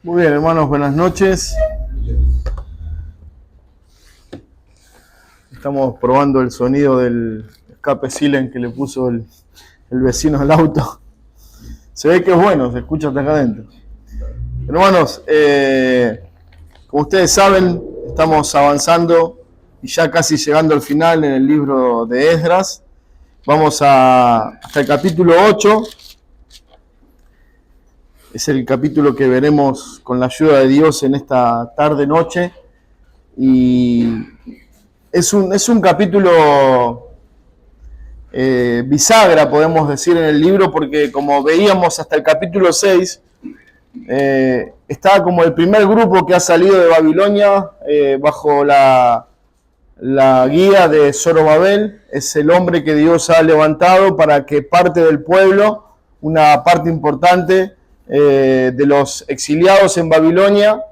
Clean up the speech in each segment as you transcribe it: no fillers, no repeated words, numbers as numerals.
Muy bien, hermanos, buenas noches. Estamos probando el sonido del escape silent que le puso el vecino al auto. Se ve que es bueno, se escucha hasta acá adentro. Hermanos, como ustedes saben, estamos avanzando y ya casi llegando al final en el libro de Esdras. Vamos hasta el capítulo 8. Es el capítulo que veremos con la ayuda de Dios en esta tarde-noche. Y es un capítulo bisagra, podemos decir, en el libro, porque como veíamos hasta el capítulo 6, está como el primer grupo que ha salido de Babilonia bajo la guía de Zorobabel. Es el hombre que Dios ha levantado para que parte del pueblo, una parte importante de los exiliados en Babilonia,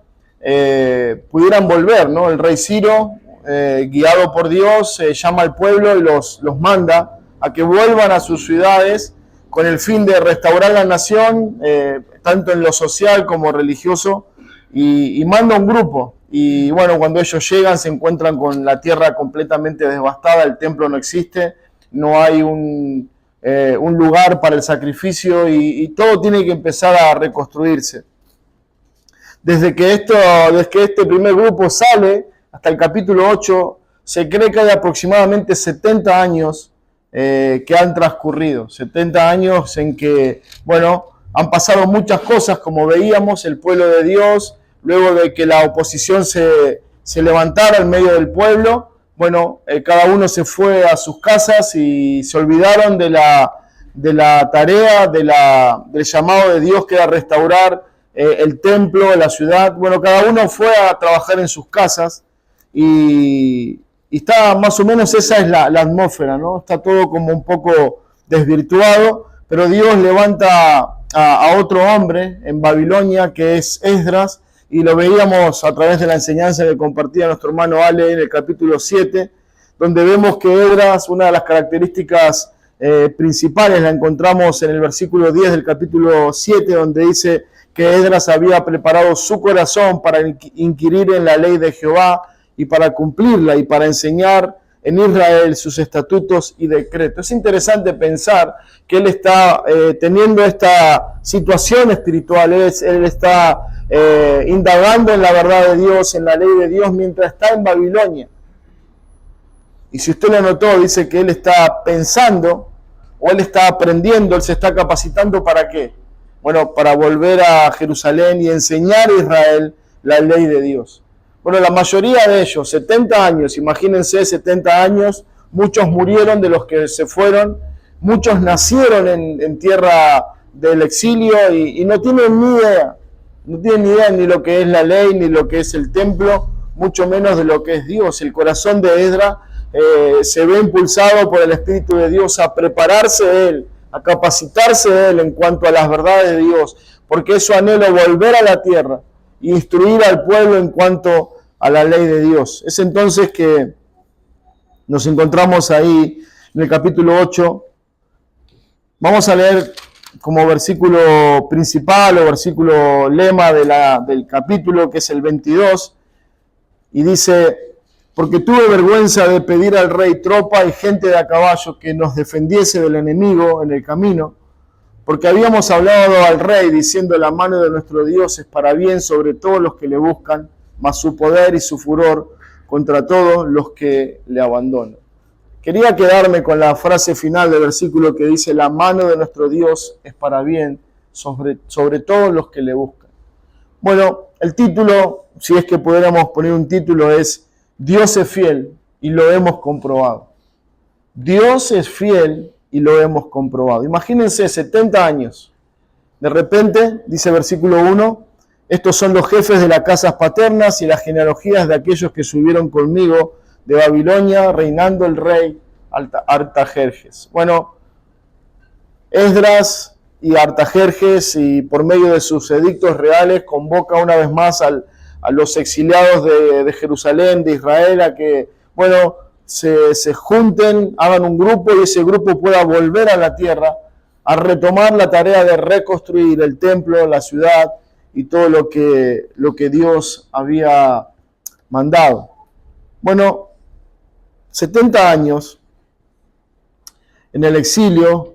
pudieran volver, ¿no? El rey Ciro, guiado por Dios, llama al pueblo y los manda a que vuelvan a sus ciudades con el fin de restaurar la nación, tanto en lo social como religioso, y manda un grupo. Y bueno, cuando ellos llegan se encuentran con la tierra completamente devastada, el templo no existe, no hay un lugar para el sacrificio y todo tiene que empezar a reconstruirse. Desde que este primer grupo sale hasta el capítulo 8, se cree que hay aproximadamente 70 años que han transcurrido. 70 años en que, bueno, han pasado muchas cosas, como veíamos, el pueblo de Dios, luego de que la oposición se levantara en medio del pueblo, bueno, cada uno se fue a sus casas y se olvidaron de la tarea, del llamado de Dios, que era restaurar el templo, la ciudad. Bueno, cada uno fue a trabajar en sus casas y está más o menos, esa es la atmósfera, ¿no? Está todo como un poco desvirtuado, pero Dios levanta a otro hombre en Babilonia, que es Esdras, y lo veíamos a través de la enseñanza que compartía nuestro hermano Ale en el capítulo 7, donde vemos que Esdras, una de las características principales, la encontramos en el versículo 10 del capítulo 7, donde dice que Esdras había preparado su corazón para inquirir en la ley de Jehová y para cumplirla y para enseñar en Israel sus estatutos y decretos. Es interesante pensar que él está teniendo esta situación espiritual, él está indagando en la verdad de Dios, en la ley de Dios, mientras está en Babilonia. Y si usted lo notó, dice que él está pensando, o él está aprendiendo, él se está capacitando, ¿para qué? Bueno, para volver a Jerusalén y enseñar a Israel la ley de Dios. Bueno, la mayoría de ellos, 70 años, imagínense 70 años, muchos murieron de los que se fueron, muchos nacieron en tierra del exilio y no tienen ni idea, ni lo que es la ley, ni lo que es el templo, mucho menos de lo que es Dios. El corazón de Esdras se ve impulsado por el Espíritu de Dios a prepararse él, a capacitarse él en cuanto a las verdades de Dios, porque es su anhelo volver a la tierra e instruir al pueblo en cuanto a la ley de Dios. Es entonces que nos encontramos ahí en el capítulo 8. Vamos a leer como versículo principal o versículo lema del capítulo, que es el 22, y dice: porque tuve vergüenza de pedir al rey tropa y gente de a caballo que nos defendiese del enemigo en el camino, porque habíamos hablado al rey diciendo: la mano de nuestro Dios es para bien sobre todos los que le buscan, mas su poder y su furor contra todos los que le abandonan. Quería quedarme con la frase final del versículo que dice: la mano de nuestro Dios es para bien sobre todos los que le buscan. Bueno, el título, si es que pudiéramos poner un título, es Dios es fiel y lo hemos comprobado. Dios es fiel y lo hemos comprobado. Imagínense 70 años. De repente, dice versículo 1, estos son los jefes de las casas paternas y las genealogías de aquellos que subieron conmigo de Babilonia, reinando el rey Artajerjes. Bueno, Esdras y Artajerjes, y por medio de sus edictos reales, convoca una vez más a los exiliados de Jerusalén, de Israel, a que, bueno, se junten, hagan un grupo y ese grupo pueda volver a la tierra, a retomar la tarea de reconstruir el templo, la ciudad y todo lo que Dios había mandado. Bueno, 70 años en el exilio.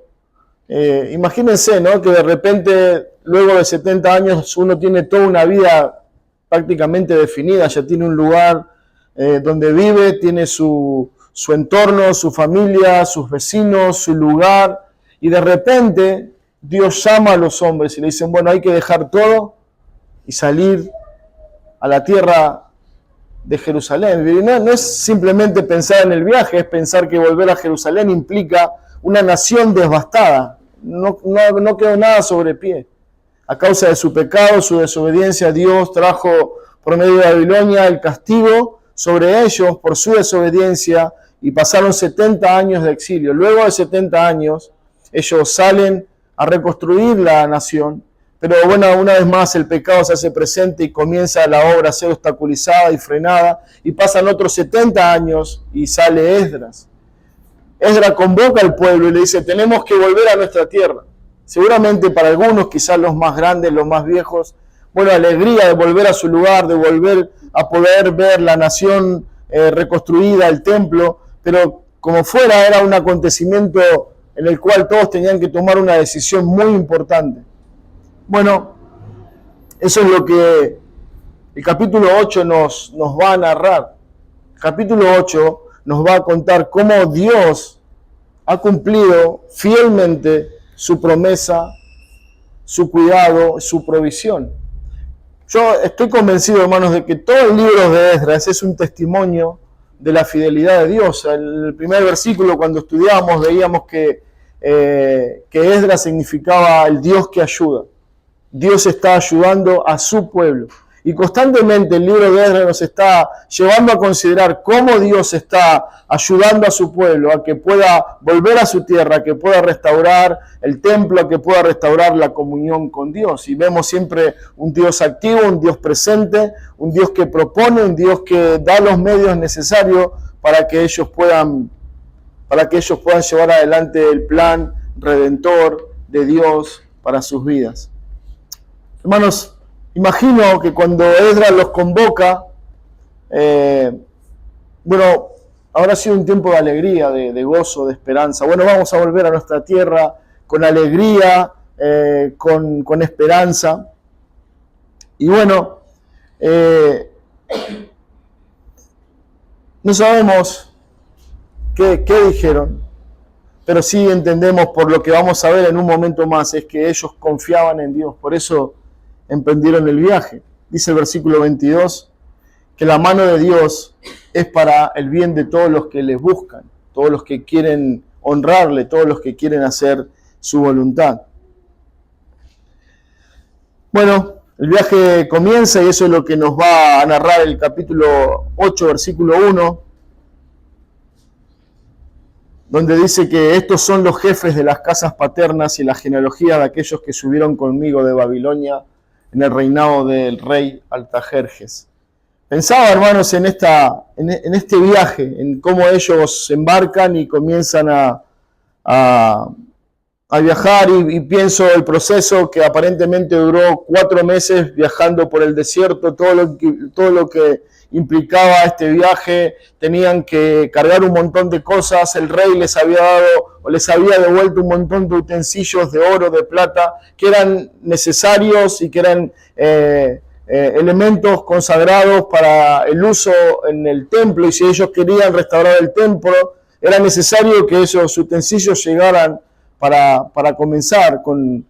Imagínense, ¿no?, que de repente, luego de 70 años, uno tiene toda una vida prácticamente definida, ya tiene un lugar donde vive, tiene su entorno, su familia, sus vecinos, su lugar, y de repente Dios llama a los hombres y le dicen, bueno, hay que dejar todo y salir a la tierra de Jerusalén. Y no es simplemente pensar en el viaje, es pensar que volver a Jerusalén implica una nación devastada. No quedó nada sobre pie. A causa de su pecado, su desobediencia, Dios trajo por medio de Babilonia el castigo sobre ellos por su desobediencia y pasaron 70 años de exilio. Luego de 70 años, ellos salen a reconstruir la nación, pero bueno, una vez más el pecado se hace presente y comienza la obra a ser obstaculizada y frenada, y pasan otros 70 años y sale Esdras. Esdras convoca al pueblo y le dice, tenemos que volver a nuestra tierra. Seguramente para algunos, quizás los más grandes, los más viejos, bueno, alegría de volver a su lugar, de volver a poder ver la nación reconstruida, el templo, pero como fuera, era un acontecimiento en el cual todos tenían que tomar una decisión muy importante. Bueno, eso es lo que el capítulo 8 nos va a narrar. El capítulo 8 nos va a contar cómo Dios ha cumplido fielmente su promesa, su cuidado, su provisión. Yo estoy convencido, hermanos, de que todo el libro de Esdras es un testimonio de la fidelidad de Dios. En el primer versículo, cuando estudiábamos, veíamos que Esdras significaba el Dios que ayuda. Dios está ayudando a su pueblo. Y constantemente el libro de Esdras nos está llevando a considerar cómo Dios está ayudando a su pueblo a que pueda volver a su tierra, a que pueda restaurar el templo, a que pueda restaurar la comunión con Dios. Y vemos siempre un Dios activo, un Dios presente, un Dios que propone, un Dios que da los medios necesarios para que ellos puedan llevar adelante el plan redentor de Dios para sus vidas. Hermanos, imagino que cuando Esdras los convoca, bueno, habrá sido un tiempo de alegría, de gozo, de esperanza. Bueno, vamos a volver a nuestra tierra con alegría, con esperanza. Y bueno, no sabemos qué dijeron, pero sí entendemos por lo que vamos a ver en un momento más, es que ellos confiaban en Dios, por eso emprendieron el viaje. Dice el versículo 22, que la mano de Dios es para el bien de todos los que les buscan, todos los que quieren honrarle, todos los que quieren hacer su voluntad. Bueno, el viaje comienza y eso es lo que nos va a narrar el capítulo 8, versículo 1, donde dice que estos son los jefes de las casas paternas y la genealogía de aquellos que subieron conmigo de Babilonia en el reinado del rey Artajerjes. Pensaba, hermanos, en este viaje, en cómo ellos se embarcan y comienzan a viajar, y pienso el proceso que aparentemente duró 4 meses viajando por el desierto, todo lo que implicaba este viaje. Tenían que cargar un montón de cosas, el rey les había devuelto un montón de utensilios de oro, de plata, que eran necesarios y que eran elementos consagrados para el uso en el templo, y si ellos querían restaurar el templo, era necesario que esos utensilios llegaran para comenzar con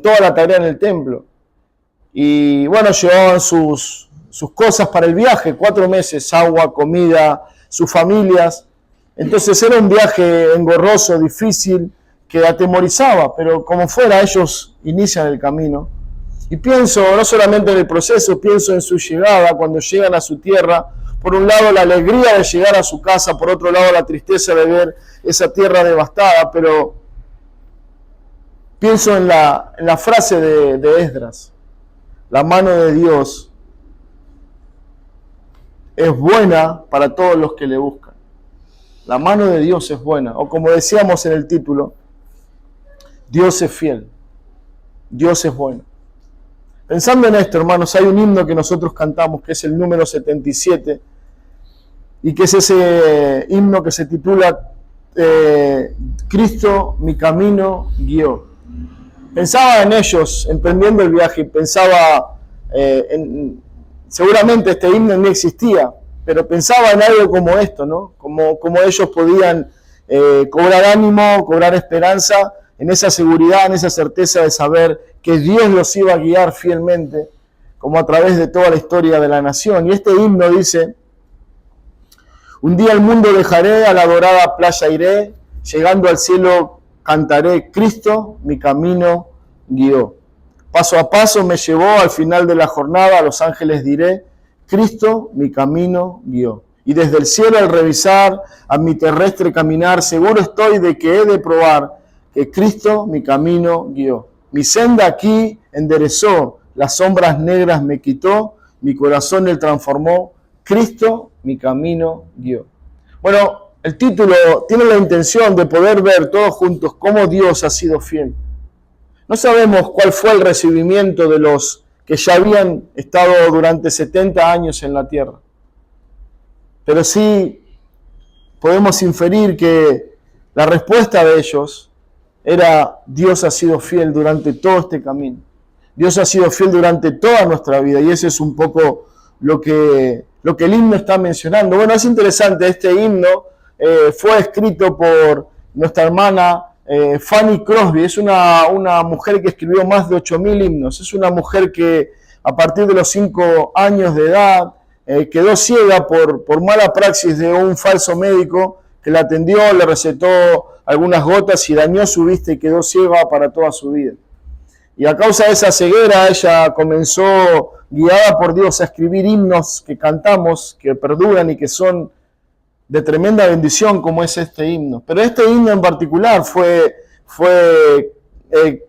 toda la tarea en el templo. Y bueno, llevaban sus cosas para el viaje, 4 meses, agua, comida, sus familias. Entonces era un viaje engorroso, difícil, que atemorizaba, pero como fuera, ellos inician el camino. Y pienso no solamente en el proceso, pienso en su llegada, cuando llegan a su tierra. Por un lado la alegría de llegar a su casa, por otro lado la tristeza de ver esa tierra devastada, pero pienso en la frase de Esdras: la mano de Dios es buena para todos los que le buscan. La mano de Dios es buena, o como decíamos en el título, Dios es fiel, Dios es bueno. Pensando en esto, hermanos, hay un himno que nosotros cantamos, que es el número 77, y que es ese himno que se titula Cristo mi camino guió. Pensaba en ellos, emprendiendo el viaje, y pensaba seguramente este himno no existía, pero pensaba en algo como esto, ¿no? Como ellos podían cobrar ánimo, cobrar esperanza, en esa seguridad, en esa certeza de saber que Dios los iba a guiar fielmente, como a través de toda la historia de la nación. Y este himno dice: un día el mundo dejaré, a la dorada playa iré, llegando al cielo cantaré, Cristo mi camino guió. Paso a paso me llevó, al final de la jornada a los ángeles diré, Cristo mi camino guió. Y desde el cielo al revisar a mi terrestre caminar, seguro estoy de que he de probar que Cristo mi camino guió. Mi senda aquí enderezó, las sombras negras me quitó, mi corazón él transformó, Cristo mi camino guió. Bueno, el título tiene la intención de poder ver todos juntos cómo Dios ha sido fiel. No sabemos cuál fue el recibimiento de los que ya habían estado durante 70 años en la tierra, pero sí podemos inferir que la respuesta de ellos era: Dios ha sido fiel durante todo este camino. Dios ha sido fiel durante toda nuestra vida, y ese es un poco lo que el himno está mencionando. Bueno, es interesante, este himno fue escrito por nuestra hermana Fanny Crosby. Es una mujer que escribió más de 8.000 himnos. Es una mujer que a partir de los 5 años de edad quedó ciega por mala praxis de un falso médico que la atendió, le recetó algunas gotas y dañó su vista y quedó ciega para toda su vida. Y a causa de esa ceguera, ella comenzó, guiada por Dios, a escribir himnos que cantamos, que perduran y que son de tremenda bendición, como es este himno. Pero este himno en particular fue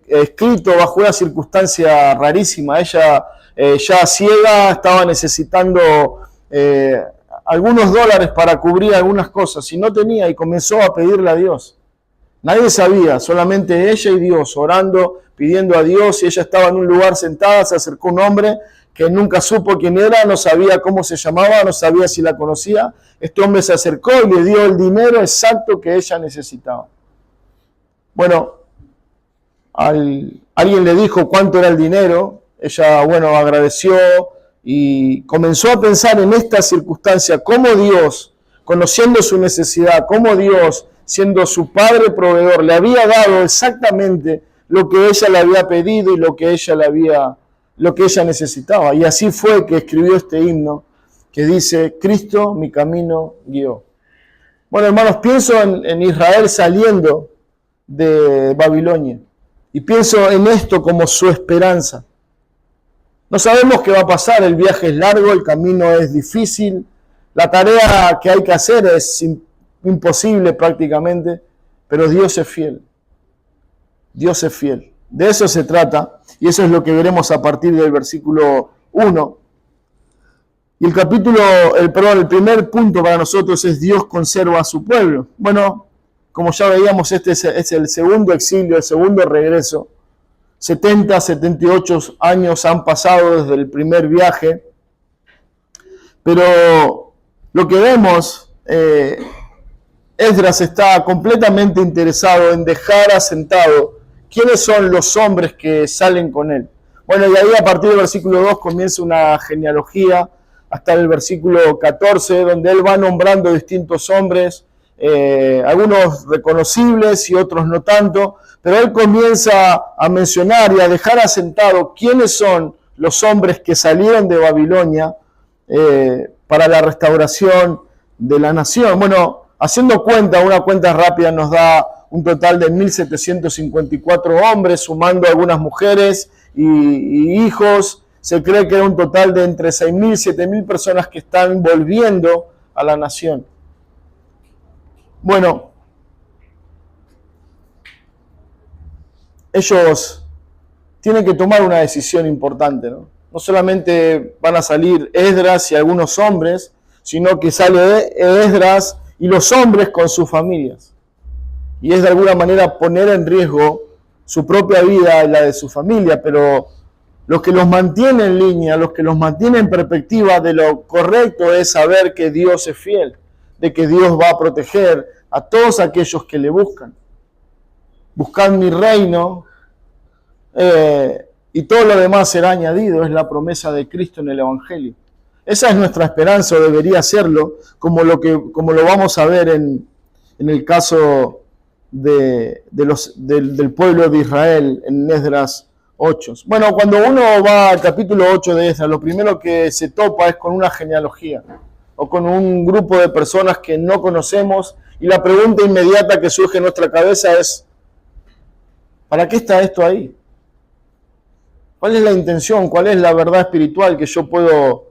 escrito bajo una circunstancia rarísima. Ella, ya ciega, estaba necesitando algunos dólares para cubrir algunas cosas y no tenía, y comenzó a pedirle a Dios. Nadie sabía, solamente ella y Dios, orando, pidiendo a Dios, y ella estaba en un lugar sentada, se acercó un hombre que nunca supo quién era, no sabía cómo se llamaba, no sabía si la conocía. Este hombre se acercó y le dio el dinero exacto que ella necesitaba. Bueno, alguien le dijo cuánto era el dinero, ella, bueno, agradeció y comenzó a pensar en esta circunstancia, cómo Dios, conociendo su necesidad, cómo Dios, siendo su padre proveedor, le había dado exactamente lo que ella le había pedido y lo que ella necesitaba. Y así fue que escribió este himno que dice: Cristo mi camino guió. Bueno, hermanos, pienso en Israel saliendo de Babilonia y pienso en esto como su esperanza. No sabemos qué va a pasar, el viaje es largo, el camino es difícil, la tarea que hay que hacer es imposible prácticamente, pero Dios es fiel. Dios es fiel. De eso se trata, y eso es lo que veremos a partir del versículo 1. Y el primer punto para nosotros es: Dios conserva a su pueblo. Bueno, como ya veíamos, este es el segundo exilio, el segundo regreso. 78 años han pasado desde el primer viaje, pero lo que vemos, Esdras está completamente interesado en dejar asentado quiénes son los hombres que salen con él. Bueno, y ahí a partir del versículo 2 comienza una genealogía hasta el versículo 14, donde él va nombrando distintos hombres, algunos reconocibles y otros no tanto, pero él comienza a mencionar y a dejar asentado quiénes son los hombres que salieron de Babilonia para la restauración de la nación. Bueno, haciendo una cuenta rápida nos da un total de 1.754 hombres, sumando algunas mujeres y hijos. Se cree que era un total de entre 6.000 y 7.000 personas que están volviendo a la nación. Bueno, ellos tienen que tomar una decisión importante, ¿no? No solamente van a salir Esdras y algunos hombres, sino que sale Esdras y los hombres con sus familias. Y es de alguna manera poner en riesgo su propia vida y la de su familia, pero Lo que los mantiene en línea, los que los mantiene en perspectiva de lo correcto es saber que Dios es fiel, de que Dios va a proteger a todos aquellos que le buscan. Buscad mi reino y todo lo demás será añadido, es la promesa de Cristo en el Evangelio. Esa es nuestra esperanza, o debería serlo, como lo vamos a ver en el caso del pueblo de Israel en Esdras 8. Bueno, cuando uno va al capítulo 8 de Esdras, lo primero que se topa es con una genealogía o con un grupo de personas que no conocemos, y la pregunta inmediata que surge en nuestra cabeza es: ¿para qué está esto ahí? ¿Cuál es la intención? ¿Cuál es la verdad espiritual que yo puedo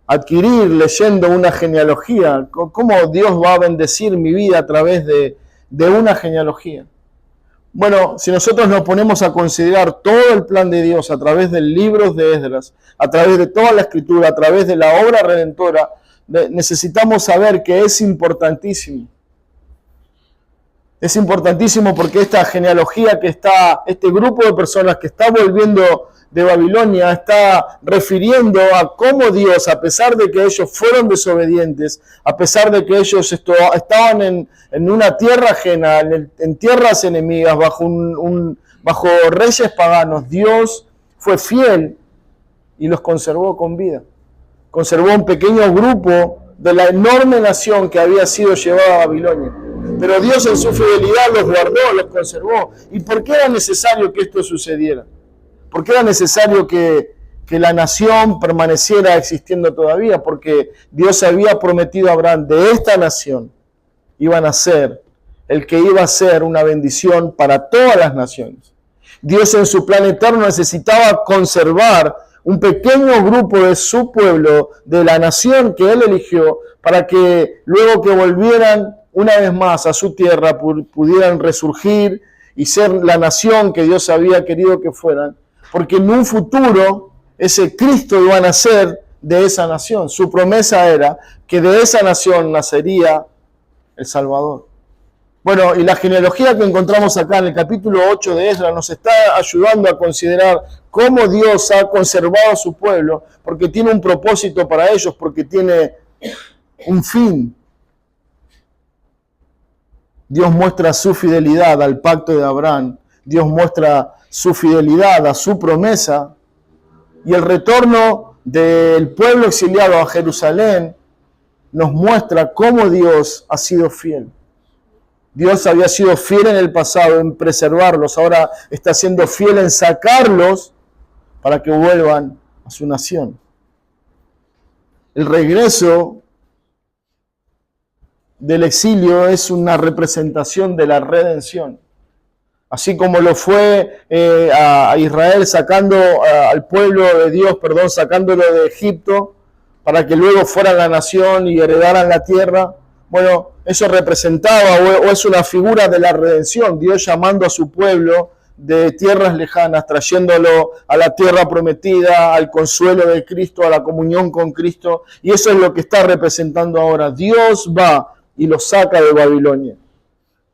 adquirir leyendo una genealogía? ¿Cómo Dios va a bendecir mi vida a través de una genealogía? Bueno, si nosotros nos ponemos a considerar todo el plan de Dios a través del libro de Esdras, a través de toda la escritura, a través de la obra redentora, necesitamos saber que es importantísimo. Es importantísimo porque esta genealogía este grupo de personas que está volviendo de Babilonia, está refiriendo a cómo Dios, a pesar de que ellos fueron desobedientes, a pesar de que ellos estaban en una tierra ajena, en tierras enemigas, bajo reyes paganos, Dios fue fiel y los conservó con vida. Conservó un pequeño grupo de la enorme nación que había sido llevada a Babilonia. Pero Dios en su fidelidad los guardó, los conservó. ¿Y por qué era necesario que esto sucediera? ¿Por qué era necesario que la nación permaneciera existiendo todavía? Porque Dios había prometido a Abraham: de esta nación iba a nacer el que iba a ser una bendición para todas las naciones. Dios en su plan eterno necesitaba conservar un pequeño grupo de su pueblo, de la nación que Él eligió, para que luego que volvieran una vez más a su tierra pudieran resurgir y ser la nación que Dios había querido que fueran. Porque en un futuro ese Cristo iba a nacer de esa nación. Su promesa era que de esa nación nacería el Salvador. Bueno, y la genealogía que encontramos acá en el capítulo 8 de Esdras nos está ayudando a considerar cómo Dios ha conservado a su pueblo, porque tiene un propósito para ellos, porque tiene un fin. Dios muestra su fidelidad al pacto de Abraham. Dios muestra su fidelidad a su promesa, y el retorno del pueblo exiliado a Jerusalén nos muestra cómo Dios ha sido fiel. Dios había sido fiel en el pasado en preservarlos, ahora está siendo fiel en sacarlos para que vuelvan a su nación. El regreso del exilio es una representación de la redención. Así como lo fue a Israel sacando al pueblo de Dios, sacándolo de Egipto para que luego fueran la nación y heredaran la tierra. Bueno, eso representaba o es una figura de la redención, Dios llamando a su pueblo de tierras lejanas, trayéndolo a la tierra prometida, al consuelo de Cristo, a la comunión con Cristo, y eso es lo que está representando ahora. Dios va y los saca de Babilonia.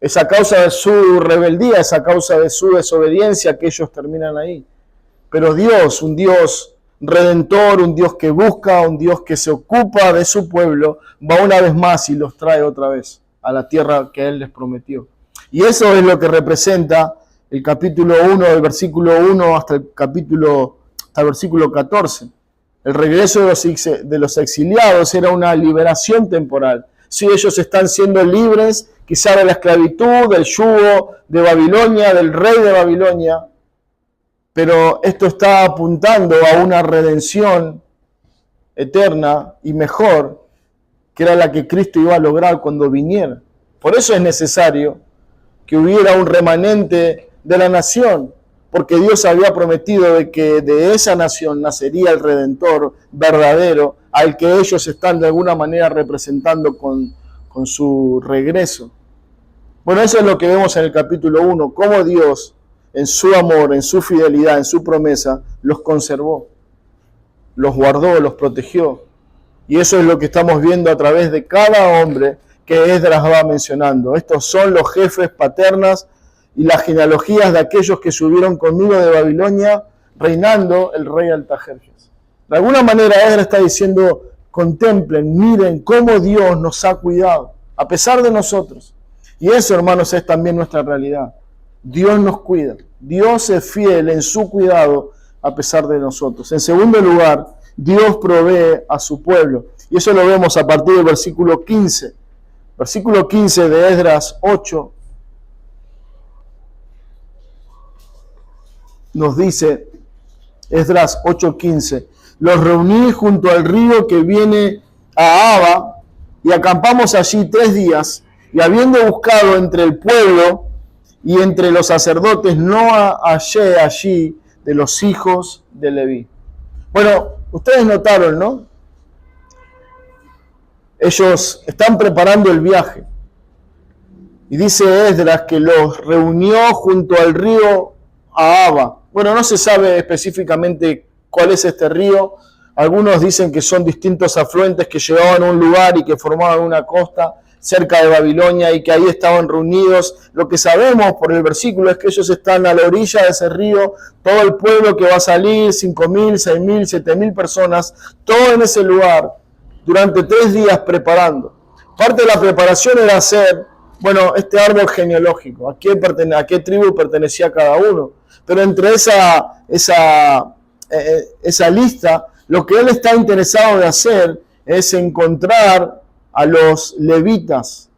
Es a causa de su rebeldía, es a causa de su desobediencia que ellos terminan ahí. Pero Dios, un Dios redentor, un Dios que busca, un Dios que se ocupa de su pueblo, va una vez más y los trae otra vez a la tierra que Él les prometió. Y eso es lo que representa el capítulo 1, del versículo 1 hasta el versículo 14. El regreso de los exiliados era una liberación temporal. Si ellos están siendo libres, quizá de la esclavitud, del yugo de Babilonia, del rey de Babilonia, pero esto está apuntando a una redención eterna y mejor, que era la que Cristo iba a lograr cuando viniera. Por eso es necesario que hubiera un remanente de la nación, porque Dios había prometido de que de esa nación nacería el Redentor verdadero, al que ellos están de alguna manera representando con su regreso. Bueno, eso es lo que vemos en el capítulo 1, cómo Dios, en su amor, en su fidelidad, en su promesa, los conservó, los guardó, los protegió. Y eso es lo que estamos viendo a través de cada hombre que Esdras va mencionando. Estos son los jefes paternas y las genealogías de aquellos que subieron conmigo de Babilonia, reinando el rey Artajerjes. De alguna manera Esdras está diciendo, contemplen, miren cómo Dios nos ha cuidado, a pesar de nosotros. Y eso, hermanos, es también nuestra realidad. Dios nos cuida. Dios es fiel en su cuidado a pesar de nosotros. En segundo lugar, Dios provee a su pueblo. Y eso lo vemos a partir del versículo 15. Versículo 15 de Esdras 8 nos dice, Esdras 8:15, los reuní junto al río que viene a Aba y acampamos allí 3 días y habiendo buscado entre el pueblo y entre los sacerdotes no hallé allí de los hijos de Leví. Bueno, ustedes notaron, ¿no? Ellos están preparando el viaje. Y dice Esdras que los reunió junto al río Ahava. Bueno, no se sabe específicamente cuál es este río. Algunos dicen que son distintos afluentes que llegaban a un lugar y que formaban una costa cerca de Babilonia y que ahí estaban reunidos. Lo que sabemos por el versículo es que ellos están a la orilla de ese río, todo el pueblo que va a salir, 5.000, 6.000, 7.000 personas, todo en ese lugar, durante 3 días preparando. Parte de la preparación era hacer, bueno, este árbol genealógico, a qué tribu pertenecía cada uno. Pero entre esa lista, lo que él está interesado de hacer es encontrar a los levitas,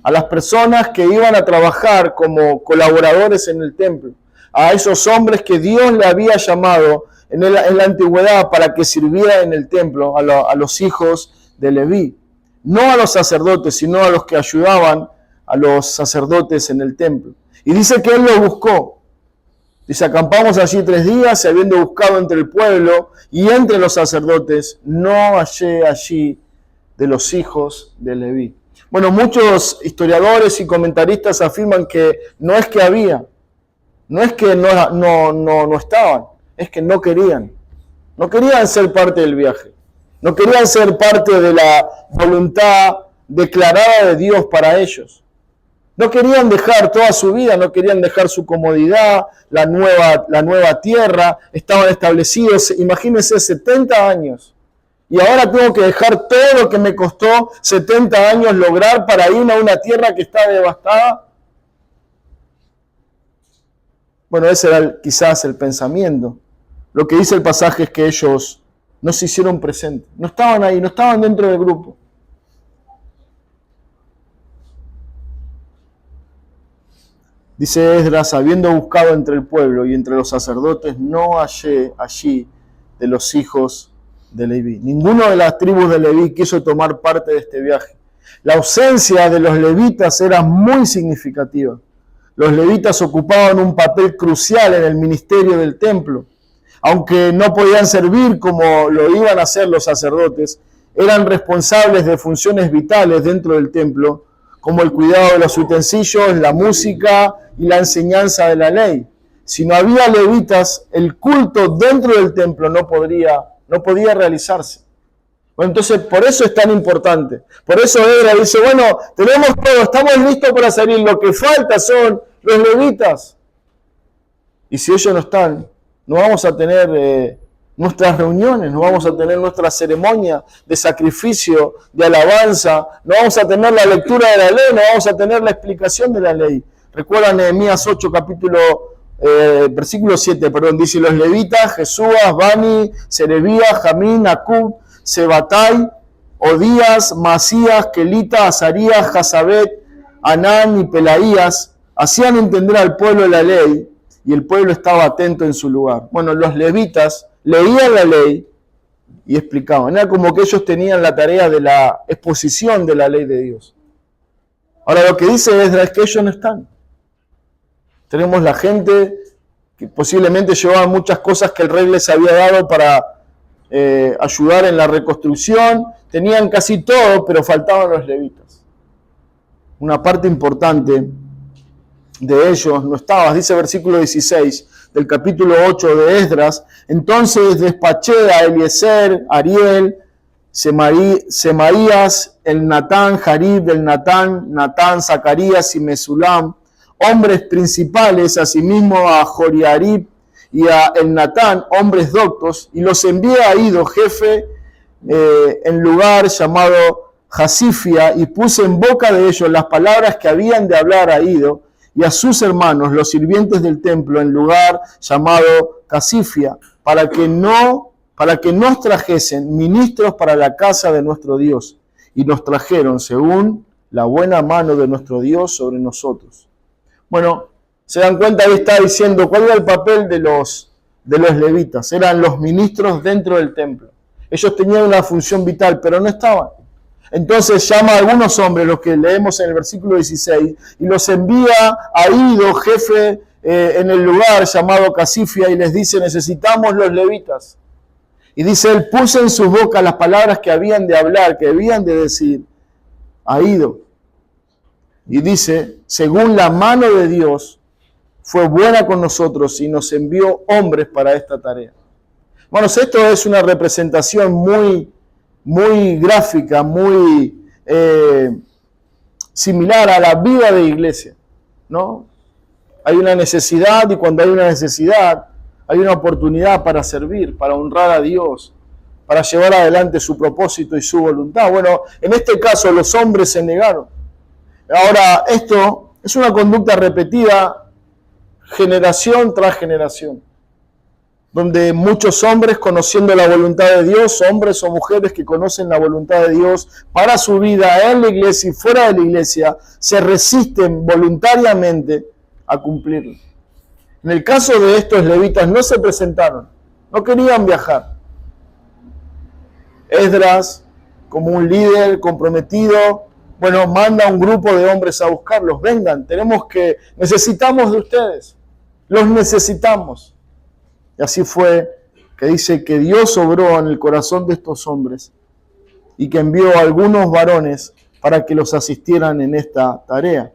a las personas que iban a trabajar como colaboradores en el templo, a esos hombres que Dios le había llamado en la antigüedad para que sirvieran en el templo, a los hijos de Leví. No a los sacerdotes, sino a los que ayudaban a los sacerdotes en el templo. Y dice que él los buscó. Dice, acampamos allí 3 días, y habiendo buscado entre el pueblo y entre los sacerdotes, no hallé allí de los hijos de Leví. Bueno, muchos historiadores y comentaristas afirman que no es que había, no es que no estaban, es que no querían. No querían ser parte del viaje. No querían ser parte de la voluntad declarada de Dios para ellos. No querían dejar toda su vida, no querían dejar su comodidad, la nueva tierra, estaban establecidos, imagínense, 70 años. Y ahora tengo que dejar todo lo que me costó 70 años lograr para ir a una tierra que está devastada. Bueno, ese era quizás el pensamiento. Lo que dice el pasaje es que ellos no se hicieron presentes, no estaban ahí, no estaban dentro del grupo. Dice Esdras, habiendo buscado entre el pueblo y entre los sacerdotes, no hallé allí de los hijos de Leví. Ninguno de las tribus de Leví quiso tomar parte de este viaje. La ausencia de los levitas era muy significativa. Los levitas ocupaban un papel crucial en el ministerio del templo. Aunque no podían servir como lo iban a hacer los sacerdotes, eran responsables de funciones vitales dentro del templo, como el cuidado de los utensilios, la música y la enseñanza de la ley. Si no había levitas, el culto dentro del templo no podía realizarse. Bueno, entonces por eso es tan importante. Por eso Esdras dice, bueno, tenemos todo, estamos listos para salir, lo que falta son los levitas. Y si ellos no están, no vamos a tener nuestras reuniones, no vamos a tener nuestra ceremonia de sacrificio, de alabanza, no vamos a tener la lectura de la ley, no vamos a tener la explicación de la ley. Recuerdan Nehemías 8, versículo 7, dice, los levitas, Jesúas, Bani, Serebías, Jamín, Acub, Sebatai, Odías, Masías, Kelita, Azarías, Jazabet, Anán y Pelaías, hacían entender al pueblo la ley, y el pueblo estaba atento en su lugar. Bueno, los levitas leían la ley y explicaban. Era como que ellos tenían la tarea de la exposición de la ley de Dios. Ahora lo que dice Esdras es que ellos no están. Tenemos la gente que posiblemente llevaban muchas cosas que el rey les había dado para ayudar en la reconstrucción. Tenían casi todo, pero faltaban los levitas. Una parte importante de ellos no estaba. Dice versículo 16 del capítulo 8 de Esdras, entonces despaché a Eliezer, Ariel, Semaías, el Natán, Jarib, el Natán, Zacarías y Mesulam, hombres principales, asimismo a Joriarib y a Elnatán, hombres doctos, y los envía a Ido, jefe, en lugar llamado Jasifia, y puse en boca de ellos las palabras que habían de hablar a Ido y a sus hermanos, los sirvientes del templo, en lugar llamado Casifia, para que nos trajesen ministros para la casa de nuestro Dios. Y nos trajeron según la buena mano de nuestro Dios sobre nosotros. Bueno, se dan cuenta, ahí está diciendo cuál era el papel de los levitas. Eran los ministros dentro del templo. Ellos tenían una función vital, pero no estaban. Entonces llama a algunos hombres, los que leemos en el versículo 16, y los envía a Ido, jefe, en el lugar llamado Casifia, y les dice: necesitamos los levitas. Y dice él: puse en sus bocas las palabras que habían de hablar, que habían de decir a Ido. Y dice: según la mano de Dios fue buena con nosotros y nos envió hombres para esta tarea. Bueno, esto es una representación muy gráfica, muy similar a la vida de iglesia, ¿no? Hay una necesidad, y cuando hay una necesidad, hay una oportunidad para servir, para honrar a Dios, para llevar adelante su propósito y su voluntad. Bueno, en este caso los hombres se negaron. Ahora, esto es una conducta repetida generación tras generación, donde muchos hombres, conociendo la voluntad de Dios, hombres o mujeres que conocen la voluntad de Dios para su vida en la iglesia y fuera de la iglesia, se resisten voluntariamente a cumplirlo. En el caso de estos levitas no se presentaron, no querían viajar. Esdras, como un líder comprometido, bueno, manda a un grupo de hombres a buscarlos. Vengan, necesitamos de ustedes, los necesitamos. Y así fue que dice que Dios obró en el corazón de estos hombres y que envió a algunos varones para que los asistieran en esta tarea.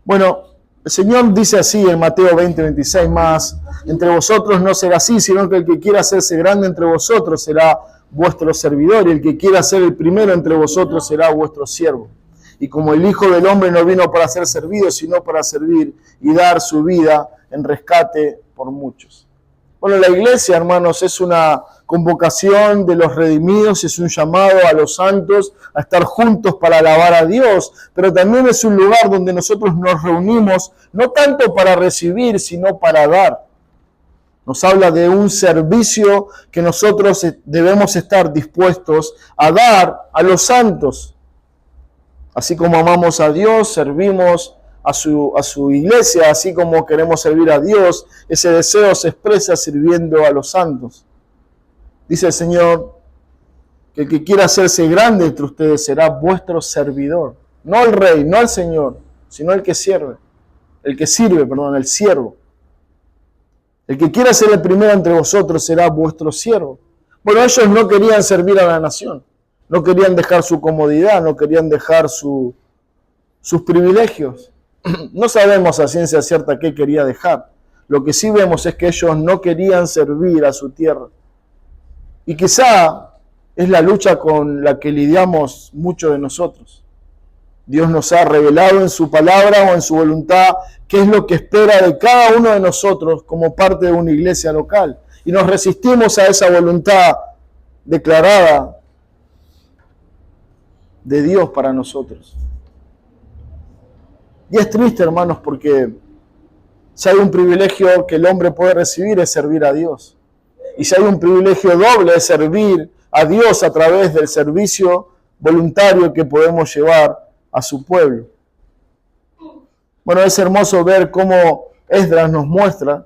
Bueno, el Señor dice así en Mateo 20:26, más entre vosotros no será así, sino que el que quiera hacerse grande entre vosotros será vuestro servidor, y el que quiera ser el primero entre vosotros será vuestro siervo. Y como el Hijo del Hombre no vino para ser servido, sino para servir y dar su vida en rescate por muchos. Bueno, la iglesia, hermanos, es una convocación de los redimidos, es un llamado a los santos a estar juntos para alabar a Dios, pero también es un lugar donde nosotros nos reunimos, no tanto para recibir, sino para dar. Nos habla de un servicio que nosotros debemos estar dispuestos a dar a los santos. Así como amamos a Dios, servimos a su iglesia, así como queremos servir a Dios, ese deseo se expresa sirviendo a los santos. Dice el Señor que el que quiera hacerse grande entre ustedes será vuestro servidor. No el rey, no el Señor, sino el que sirve. El siervo. El que quiera ser el primero entre vosotros será vuestro siervo. Bueno, ellos no querían servir a la nación. No querían dejar su comodidad, no querían dejar sus privilegios. No sabemos a ciencia cierta qué quería dejar. Lo que sí vemos es que ellos no querían servir a su tierra. Y quizá es la lucha con la que lidiamos muchos de nosotros. Dios nos ha revelado en su palabra o en su voluntad qué es lo que espera de cada uno de nosotros como parte de una iglesia local. Y nos resistimos a esa voluntad declarada de Dios para nosotros. Y es triste, hermanos, porque si hay un privilegio que el hombre puede recibir es servir a Dios. Y si hay un privilegio doble es servir a Dios a través del servicio voluntario que podemos llevar a su pueblo. Bueno, es hermoso ver cómo Esdras nos muestra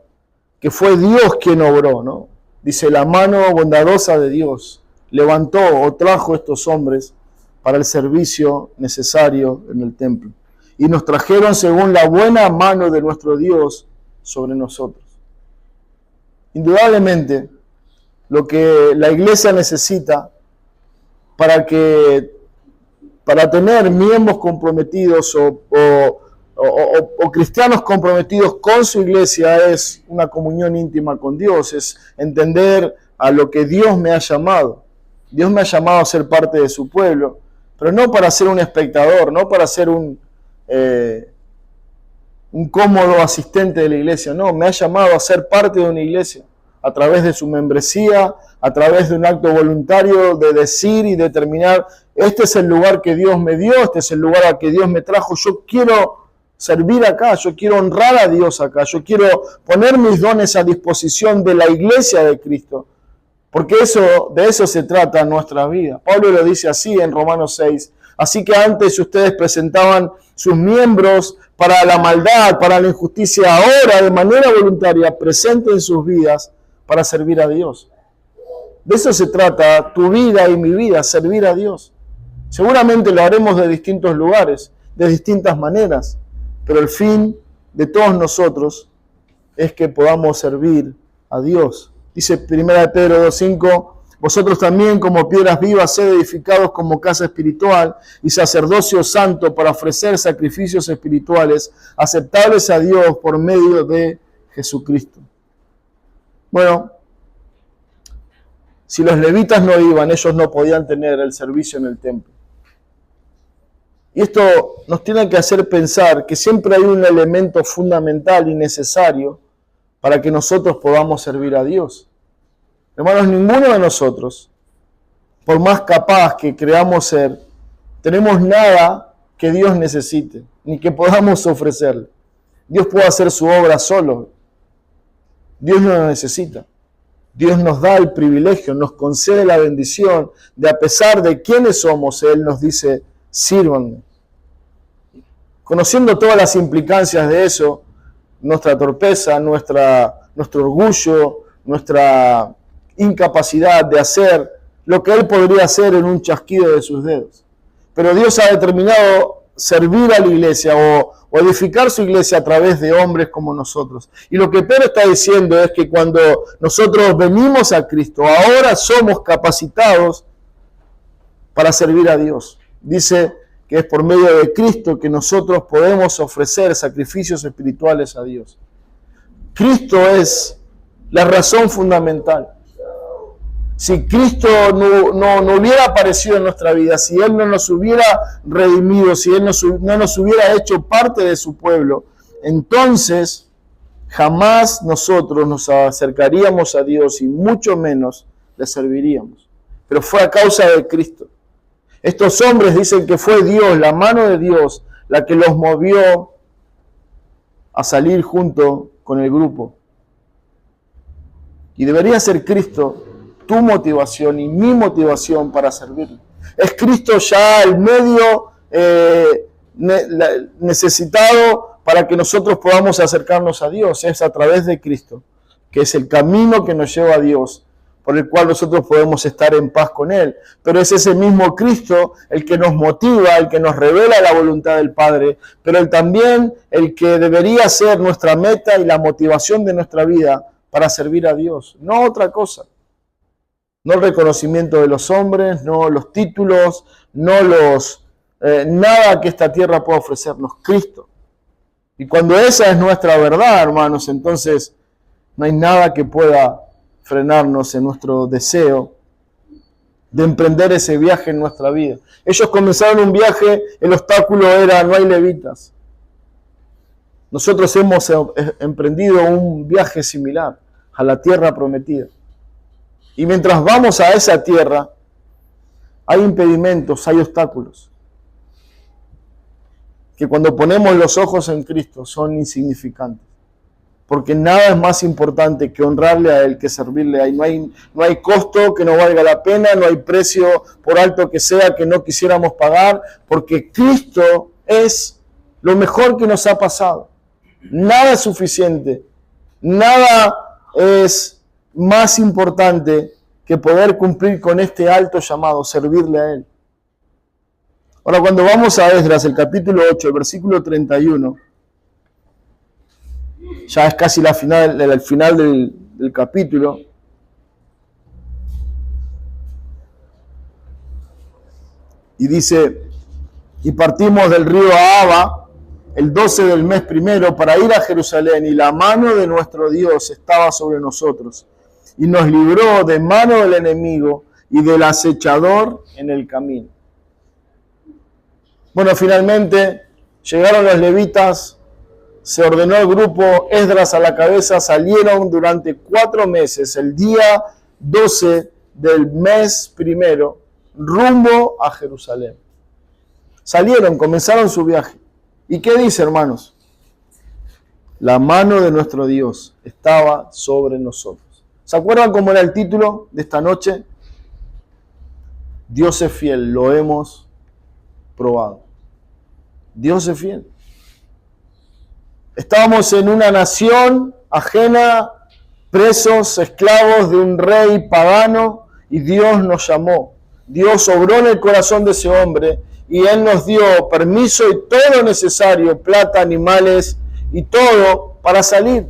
que fue Dios quien obró, ¿no? Dice, la mano bondadosa de Dios levantó o trajo estos hombres para el servicio necesario en el templo. Y nos trajeron según la buena mano de nuestro Dios sobre nosotros. Indudablemente, lo que la iglesia necesita para tener miembros comprometidos o cristianos comprometidos con su iglesia es una comunión íntima con Dios, es entender a lo que Dios me ha llamado. Dios me ha llamado a ser parte de su pueblo, pero no para ser un espectador, no para ser un cómodo asistente de la iglesia. No, me ha llamado a ser parte de una iglesia a través de su membresía, a través de un acto voluntario de decir y determinar, este es el lugar que Dios me dio, este es el lugar al que Dios me trajo, yo quiero servir acá, yo quiero honrar a Dios acá, yo quiero poner mis dones a disposición de la iglesia de Cristo, porque de eso se trata nuestra vida. Pablo lo dice así en Romanos 6, así que antes ustedes presentaban sus miembros para la maldad, para la injusticia, ahora de manera voluntaria presenten sus vidas para servir a Dios. De eso se trata tu vida y mi vida, servir a Dios. Seguramente lo haremos de distintos lugares, de distintas maneras, pero el fin de todos nosotros es que podamos servir a Dios. Dice 1 Pedro 2:5, vosotros también como piedras vivas sed edificados como casa espiritual y sacerdocio santo para ofrecer sacrificios espirituales aceptables a Dios por medio de Jesucristo. Bueno, si los levitas no iban, ellos no podían tener el servicio en el templo. Y esto nos tiene que hacer pensar que siempre hay un elemento fundamental y necesario para que nosotros podamos servir a Dios. Hermanos, ninguno de nosotros, por más capaz que creamos ser, tenemos nada que Dios necesite, ni que podamos ofrecerle. Dios puede hacer su obra solo. Dios no lo necesita. Dios nos da el privilegio, nos concede la bendición de, a pesar de quiénes somos, Él nos dice, sírvanme. Conociendo todas las implicancias de eso, nuestra torpeza, nuestro orgullo, nuestra incapacidad de hacer lo que Él podría hacer en un chasquido de sus dedos. Pero Dios ha determinado servir a la iglesia o edificar su iglesia a través de hombres como nosotros. Y lo que Pedro está diciendo es que cuando nosotros venimos a Cristo, ahora somos capacitados para servir a Dios. Dice que es por medio de Cristo que nosotros podemos ofrecer sacrificios espirituales a Dios. Cristo es la razón fundamental. Si Cristo no hubiera aparecido en nuestra vida, si Él no nos hubiera redimido, si Él no nos hubiera hecho parte de su pueblo, entonces jamás nosotros nos acercaríamos a Dios y mucho menos le serviríamos. Pero fue a causa de Cristo. Estos hombres dicen que fue Dios, la mano de Dios, la que los movió a salir junto con el grupo. Y debería ser Cristo tu motivación y mi motivación para servirle. Es Cristo ya el medio necesitado para que nosotros podamos acercarnos a Dios. Es a través de Cristo, que es el camino que nos lleva a Dios, por el cual nosotros podemos estar en paz con Él. Pero es ese mismo Cristo el que nos motiva, el que nos revela la voluntad del Padre, pero Él también el que debería ser nuestra meta y la motivación de nuestra vida para servir a Dios, no otra cosa. No el reconocimiento de los hombres, no los títulos, no nada que esta tierra pueda ofrecernos, Cristo. Y cuando esa es nuestra verdad, hermanos, entonces no hay nada que pueda frenarnos en nuestro deseo de emprender ese viaje en nuestra vida. Ellos comenzaron un viaje, el obstáculo era no hay levitas. Nosotros hemos emprendido un viaje similar a la tierra prometida. Y mientras vamos a esa tierra, hay impedimentos, hay obstáculos, que cuando ponemos los ojos en Cristo son insignificantes. Porque nada es más importante que honrarle a Él, que servirle a Él. No hay costo que no valga la pena, no hay precio por alto que sea que no quisiéramos pagar, porque Cristo es lo mejor que nos ha pasado. Nada es suficiente, nada es más importante que poder cumplir con este alto llamado, servirle a Él. Ahora, cuando vamos a Esdras, el capítulo 8, el versículo 31, ya es casi el final del capítulo. Y dice, y partimos del río Ahava el 12 del mes primero para ir a Jerusalén, y la mano de nuestro Dios estaba sobre nosotros, y nos libró de mano del enemigo y del acechador en el camino. Bueno, finalmente llegaron los levitas se ordenó al grupo, Esdras a la cabeza, salieron durante 4 meses, el día 12 del mes primero, rumbo a Jerusalén. Salieron, comenzaron su viaje. ¿Y qué dice, hermanos? La mano de nuestro Dios estaba sobre nosotros. ¿Se acuerdan cómo era el título de esta noche? Dios es fiel, lo hemos probado. Dios es fiel. Estábamos en una nación ajena, presos, esclavos de un rey pagano, y Dios nos llamó. Dios obró en el corazón de ese hombre y Él nos dio permiso y todo lo necesario, plata, animales y todo para salir.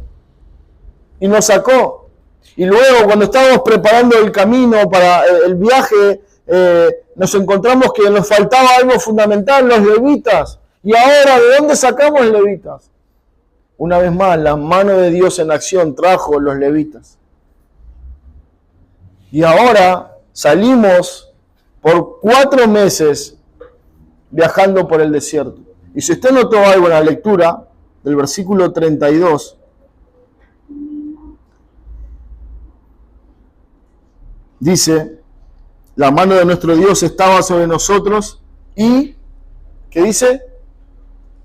Y nos sacó. Y luego, cuando estábamos preparando el camino para el viaje, nos encontramos que nos faltaba algo fundamental, los levitas. Y ahora, ¿de dónde sacamos levitas? Una vez más, la mano de Dios en acción trajo los levitas. Y ahora salimos por 4 meses viajando por el desierto. Y si usted notó algo en la lectura del versículo 32, dice, la mano de nuestro Dios estaba sobre nosotros y, ¿qué dice?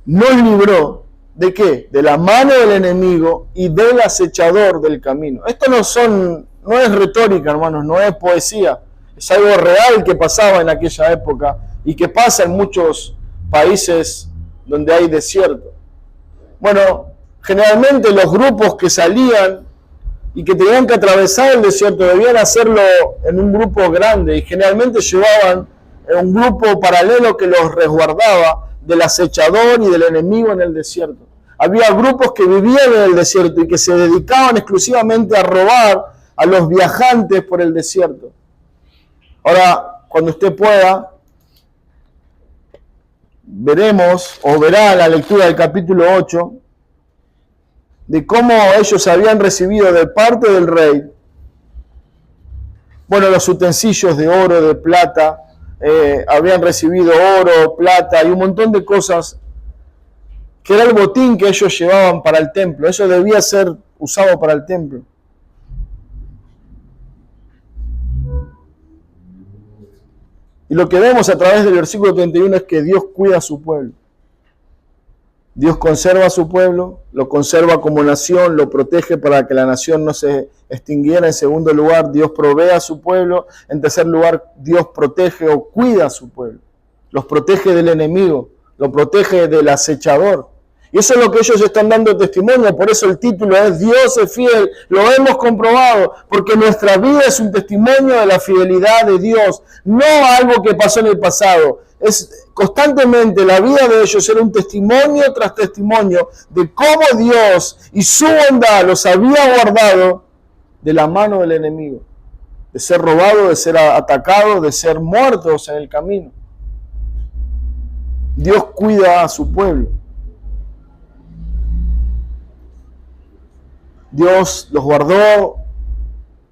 Nos libró, ¿de qué? De la mano del enemigo y del acechador del camino. Esto no es retórica, hermanos, no es poesía. Es algo real que pasaba en aquella época y que pasa en muchos países donde hay desierto. Bueno, generalmente los grupos que salían y que tenían que atravesar el desierto debían hacerlo en un grupo grande y generalmente llevaban un grupo paralelo que los resguardaba del acechador y del enemigo en el desierto. Había grupos que vivían en el desierto y que se dedicaban exclusivamente a robar a los viajantes por el desierto. Ahora, cuando usted pueda, veremos o verá la lectura del capítulo 8 de cómo ellos habían recibido de parte del rey, bueno, los utensilios de oro, de plata, habían recibido oro, plata y un montón de cosas que era el botín que ellos llevaban para el templo. Eso debía ser usado para el templo. Y lo que vemos a través del versículo 31 es que Dios cuida a su pueblo. Dios conserva a su pueblo, lo conserva como nación, lo protege para que la nación no se extinguiera. En segundo lugar, Dios provee a su pueblo. En tercer lugar, Dios protege o cuida a su pueblo. Los protege del enemigo, lo protege del acechador. Y eso es lo que ellos están dando testimonio. Por eso el título es Dios es fiel. Lo hemos comprobado. Porque nuestra vida es un testimonio de la fidelidad de Dios. No algo que pasó en el pasado. Es constantemente la vida de ellos era un testimonio tras testimonio de cómo Dios y su bondad los había guardado de la mano del enemigo. De ser robados, de ser atacados, de ser muertos en el camino. Dios cuida a su pueblo. Dios los guardó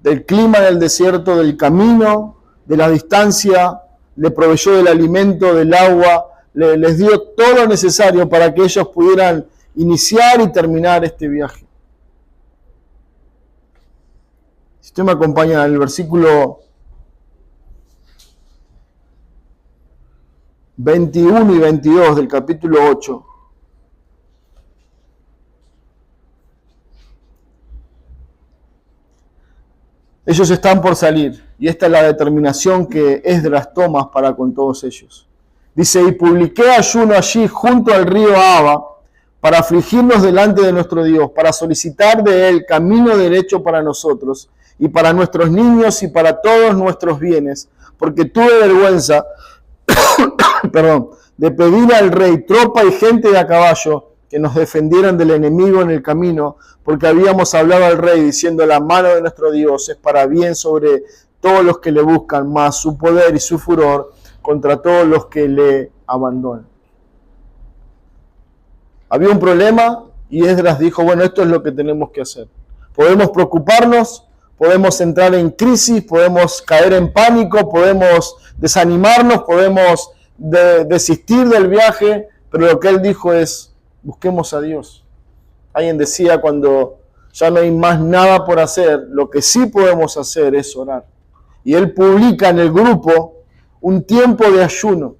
del clima del desierto, del camino, de la distancia, le proveyó del alimento, del agua, les dio todo lo necesario para que ellos pudieran iniciar y terminar este viaje. Si usted me acompaña en el versículo 21 y 22 del capítulo 8, ellos están por salir, y esta es la determinación que Esdras toma para con todos ellos. Dice, y publiqué ayuno allí junto al río Aba, para afligirnos delante de nuestro Dios, para solicitar de Él camino derecho para nosotros, y para nuestros niños y para todos nuestros bienes, porque tuve vergüenza de pedir al rey tropa y gente de a caballo, que nos defendieran del enemigo en el camino, porque habíamos hablado al rey diciendo la mano de nuestro Dios es para bien sobre todos los que le buscan, más su poder y su furor contra todos los que le abandonan. Había un problema y Esdras dijo, bueno, esto es lo que tenemos que hacer. Podemos preocuparnos, podemos entrar en crisis, podemos caer en pánico, podemos desanimarnos, podemos desistir del viaje, pero lo que él dijo es, busquemos a Dios. Alguien decía, cuando ya no hay más nada por hacer, lo que sí podemos hacer es orar. Y él publica en el grupo un tiempo de ayuno.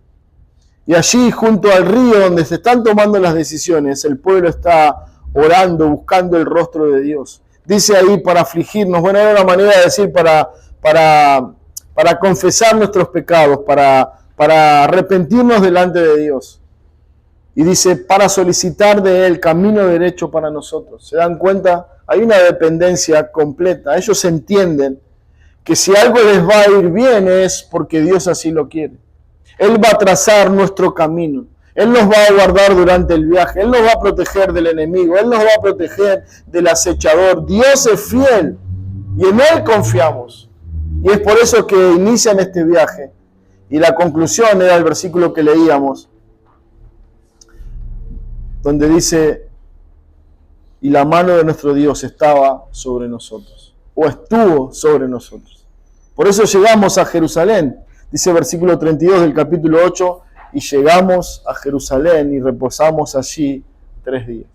Y allí, junto al río donde se están tomando las decisiones, el pueblo está orando, buscando el rostro de Dios. Dice ahí, para afligirnos. Bueno, era una manera de decir para confesar nuestros pecados, para arrepentirnos delante de Dios. Y dice, para solicitar de Él camino derecho para nosotros. ¿Se dan cuenta? Hay una dependencia completa. Ellos entienden que si algo les va a ir bien es porque Dios así lo quiere. Él va a trazar nuestro camino. Él nos va a guardar durante el viaje. Él nos va a proteger del enemigo. Él nos va a proteger del acechador. Dios es fiel y en Él confiamos. Y es por eso que inician este viaje. Y la conclusión era el versículo que leíamos, donde dice, y la mano de nuestro Dios estaba sobre nosotros, o estuvo sobre nosotros. Por eso llegamos a Jerusalén, dice el versículo 32 del capítulo 8, y llegamos a Jerusalén y reposamos allí 3 días.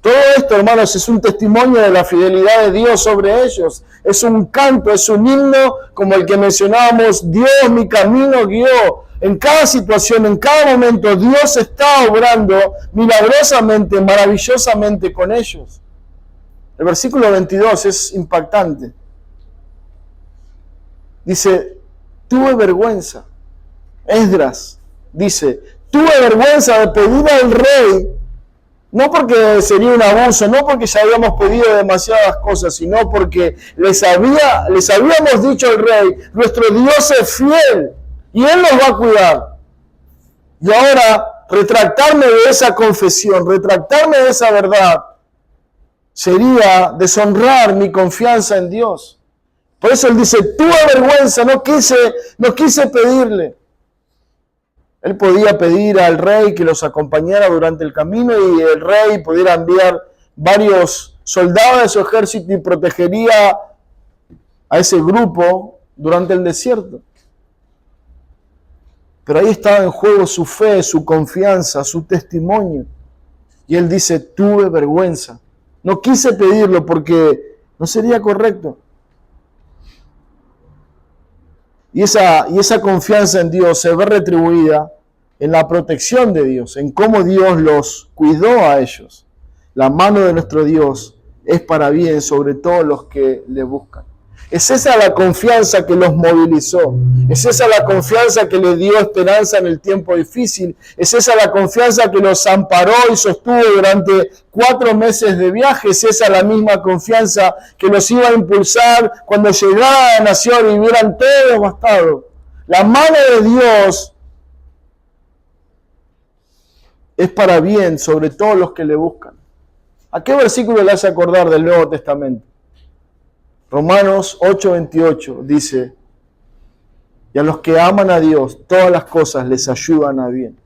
Todo esto, hermanos, es un testimonio de la fidelidad de Dios sobre ellos. Es un canto, es un himno como el que mencionábamos, Dios mi camino guió. En cada situación, en cada momento, Dios está obrando milagrosamente, maravillosamente con ellos. El versículo 22 es impactante. Dice, tuve vergüenza. Esdras dice, tuve vergüenza de pedir al rey, no porque sería un abuso, no porque ya habíamos pedido demasiadas cosas, sino porque les habíamos dicho al rey, nuestro Dios es fiel y Él nos va a cuidar. Y ahora, retractarme de esa confesión, retractarme de esa verdad, sería deshonrar mi confianza en Dios. Por eso Él dice, tuve vergüenza, no quise pedirle. Él podía pedir al rey que los acompañara durante el camino y el rey pudiera enviar varios soldados de su ejército y protegería a ese grupo durante el desierto. Pero ahí estaba en juego su fe, su confianza, su testimonio. Y él dice, tuve vergüenza. No quise pedirlo porque no sería correcto. Y esa confianza en Dios se ve retribuida en la protección de Dios, en cómo Dios los cuidó a ellos. La mano de nuestro Dios es para bien sobre todos los que le buscan. Es esa la confianza que los movilizó. Es esa la confianza que les dio esperanza en el tiempo difícil. Es esa la confianza que los amparó y sostuvo durante 4 meses de viaje. Es esa la misma confianza que los iba a impulsar cuando llegara a la nación y vieran todo devastado. La mano de Dios es para bien sobre todos los que le buscan. ¿A qué versículo le hace acordar del Nuevo Testamento? Romanos 8:28 dice, y a los que aman a Dios, todas las cosas les ayudan a bien.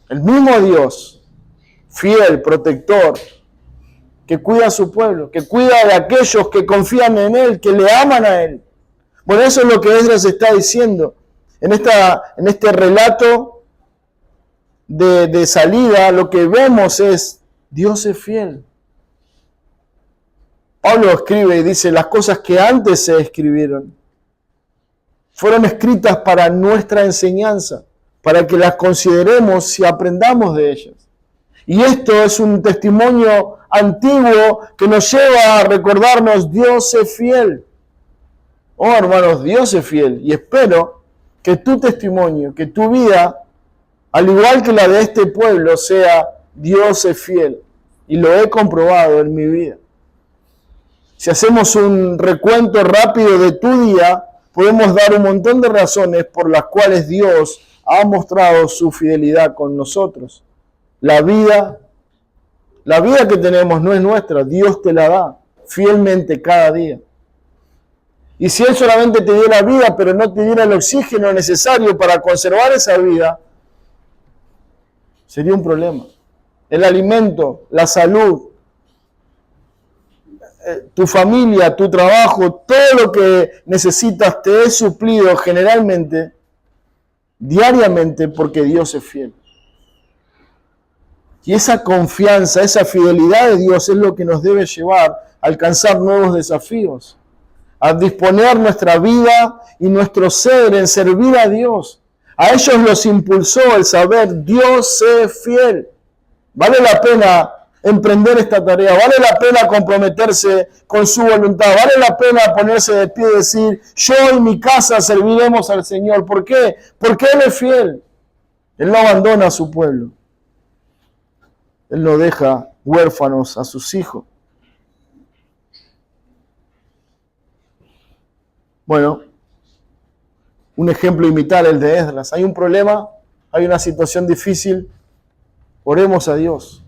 El mismo Dios, fiel, protector, que cuida a su pueblo, que cuida de aquellos que confían en Él, que le aman a Él. Bueno, eso es lo que Esdras está diciendo. En este relato de salida, lo que vemos es, Dios es fiel. Pablo escribe y dice, las cosas que antes se escribieron fueron escritas para nuestra enseñanza, para que las consideremos y aprendamos de ellas. Y esto es un testimonio antiguo que nos lleva a recordarnos, Dios es fiel. Oh, hermanos, Dios es fiel. Y espero que tu testimonio, que tu vida, al igual que la de este pueblo, sea Dios es fiel. Y lo he comprobado en mi vida. Si hacemos un recuento rápido de tu día, podemos dar un montón de razones por las cuales Dios ha mostrado su fidelidad con nosotros. La vida que tenemos no es nuestra, Dios te la da fielmente cada día. Y si Él solamente te diera vida, pero no te diera el oxígeno necesario para conservar esa vida, sería un problema. El alimento, la salud, tu familia, tu trabajo, todo lo que necesitas te es suplido generalmente, diariamente, porque Dios es fiel. Y esa confianza, esa fidelidad de Dios es lo que nos debe llevar a alcanzar nuevos desafíos, a disponer nuestra vida y nuestro ser en servir a Dios. A ellos los impulsó el saber, Dios es fiel. Vale la pena emprender esta tarea, vale la pena comprometerse con su voluntad, vale la pena ponerse de pie y decir, yo y mi casa serviremos al Señor. ¿Por qué? Porque Él es fiel. Él no abandona a su pueblo. Él no deja huérfanos a sus hijos. Bueno, un ejemplo imitar el de Esdras. Hay un problema, hay una situación difícil, oremos a Dios.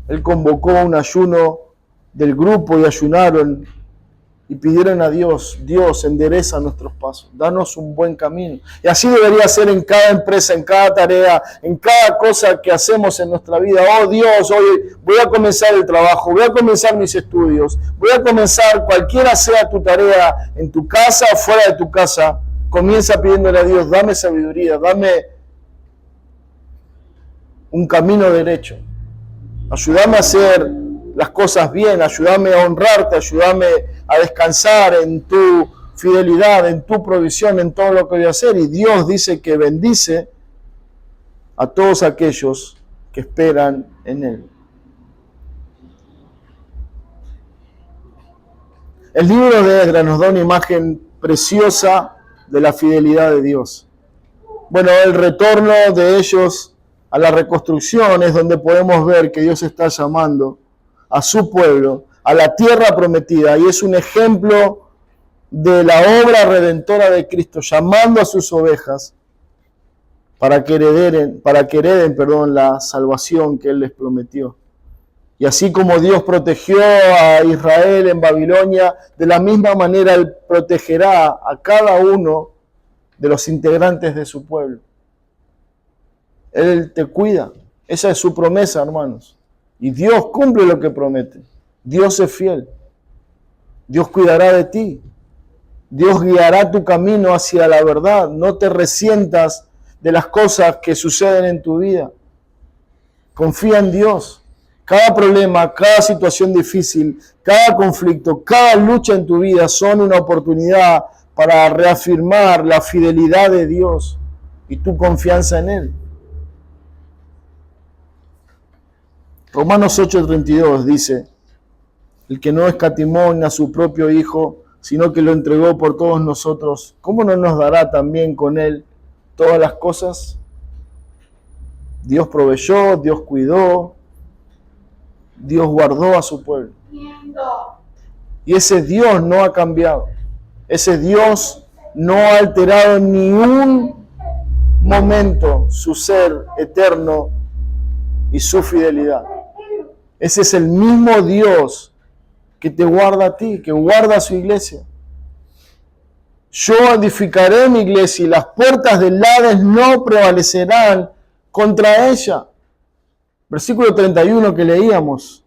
Él convocó un ayuno del grupo y ayunaron y pidieron a Dios, Dios, endereza nuestros pasos, danos un buen camino. Y así debería ser en cada empresa, en cada tarea, en cada cosa que hacemos en nuestra vida. Oh Dios, hoy voy a comenzar el trabajo, voy a comenzar mis estudios, voy a comenzar cualquiera sea tu tarea, en tu casa o fuera de tu casa. Comienza pidiéndole a Dios, dame sabiduría, dame un camino derecho. Ayúdame a hacer las cosas bien, ayúdame a honrarte, ayúdame a descansar en tu fidelidad, en tu provisión, en todo lo que voy a hacer. Y Dios dice que bendice a todos aquellos que esperan en Él. El libro de Esdras nos da una imagen preciosa de la fidelidad de Dios. Bueno, el retorno de ellos a la reconstrucción es donde podemos ver que Dios está llamando a su pueblo, a la tierra prometida, y es un ejemplo de la obra redentora de Cristo, llamando a sus ovejas para que hereden, la salvación que Él les prometió. Y así como Dios protegió a Israel en Babilonia, de la misma manera Él protegerá a cada uno de los integrantes de su pueblo. Él te cuida. Esa es su promesa, hermanos. Y Dios cumple lo que promete. Dios es fiel. Dios cuidará de ti. Dios guiará tu camino hacia la verdad. No te resientas de las cosas que suceden en tu vida. Confía en Dios. Cada problema, cada situación difícil, cada conflicto, cada lucha en tu vida son una oportunidad para reafirmar la fidelidad de Dios y tu confianza en Él. Romanos 8:32 dice, el que no escatimó ni a su propio Hijo, sino que lo entregó por todos nosotros, ¿cómo no nos dará también con Él todas las cosas? Dios proveyó, Dios cuidó, Dios guardó a su pueblo. Y ese Dios no ha cambiado. Ese Dios no ha alterado ni un momento su ser eterno y su fidelidad. Ese es el mismo Dios que te guarda a ti, que guarda a su iglesia. Yo edificaré mi iglesia y las puertas del Hades no prevalecerán contra ella. Versículo 31 que leíamos.